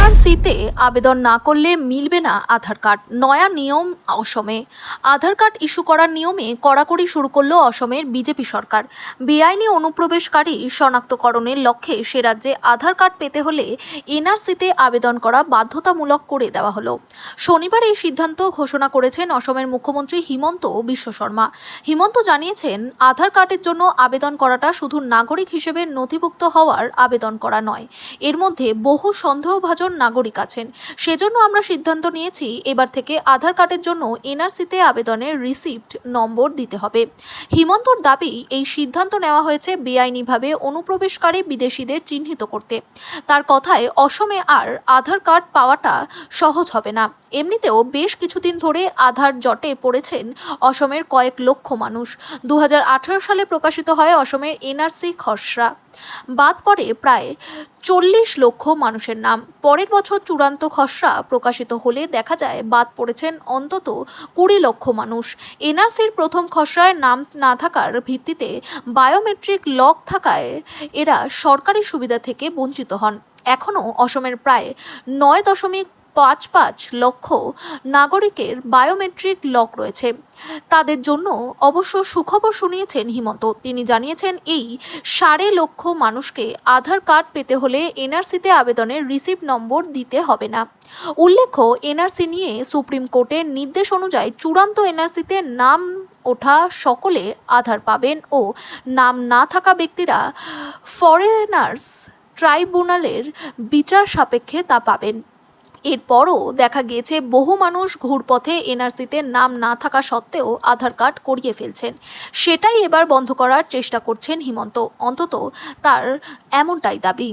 এনআরসিতে আবেদন না করলে মিলবে না আধার কার্ড। নয়া নিয়ম অসমে। আধার কার্ড ইস্যু করার নিয়মে কড়াকড়ি শুরু করলো অসমের বিজেপি সরকার। বেআইনি অনুপ্রবেশকারী শনাক্তকরণের লক্ষ্যে সে রাজ্যে আধার কার্ড পেতে হলে এনআরসিতে আবেদন করা বাধ্যতামূলক করে দেওয়া হলো। শনিবার এই সিদ্ধান্ত ঘোষণা করেছেন অসমের মুখ্যমন্ত্রী হিমন্ত বিশ্ব শর্মা। হিমন্ত জানিয়েছেন, আধার কার্ডের জন্য আবেদন করাটা শুধু নাগরিক হিসেবে নথিভুক্ত হওয়ার আবেদন করা নয়, এর মধ্যে বহু সন্দেহভাজন নাগরিক আছেন। সেজন্য আমরা সিদ্ধান্ত নিয়েছি এবার থেকে আধার কার্ডের জন্য এনআরসিতে আবেদনের রিসিপ্ট নম্বর দিতে হবে। হিমন্তর দাবি, এই সিদ্ধান্ত নেওয়া হয়েছে বেআইনিভাবে অনুপ্রবেশকারী বিদেশিদের চিহ্নিত করতে। তার কথায়, অসমে আর আধার কার্ড পাওয়াটা সহজ হবে না। এমনিতেও বেশ কিছুদিন ধরে আধার জটে পড়েছেন অসমের কয়েক লক্ষ মানুষ। 2018 সালে প্রকাশিত হয় অসমের এনআরসি খসড়া। বাদ পড়ে প্রায় 40 লক্ষ মানুষের নাম। পরের বছর চূড়ান্ত খসড়া প্রকাশিত হলে দেখা যায় বাদ পড়েছেন অন্তত 20 লক্ষ মানুষ। এনআরসির প্রথম খসড়ায় নাম না থাকার ভিত্তিতে বায়োমেট্রিক লক থাকায় এরা সরকারি সুবিধা থেকে বঞ্চিত হন। এখনও অসমের প্রায় 9.55 লক্ষ নাগরিকের বায়োমেট্রিক লক রয়েছে। তাদের জন্য অবশ্য সুখবর শুনিয়েছেন হিমন্ত। তিনি জানিয়েছেন, এই 1.5 লক্ষ মানুষকে আধার কার্ড পেতে হলে এনআরসিতে আবেদনের রিসিপ্ট নম্বর দিতে হবে না। উল্লেখ্য, এনআরসি নিয়ে সুপ্রিম কোর্টের নির্দেশ অনুযায়ী চূড়ান্ত এনআরসিতে নাম ওঠা সকলে আধার পাবেন ও নাম না থাকা ব্যক্তিরা ফরেনার্স ট্রাইব্যুনালের বিচার সাপেক্ষে তা পাবেন। এরপরও দেখা গিয়েছে বহু মানুষ ঘুরপথে এনআরসিতে নাম না থাকা সত্ত্বেও আধার কার্ড করিয়ে ফেলছেন। সেটাই এবার বন্ধ করার চেষ্টা করছেন হিমন্ত, অন্তত তার এমনটাই দাবি।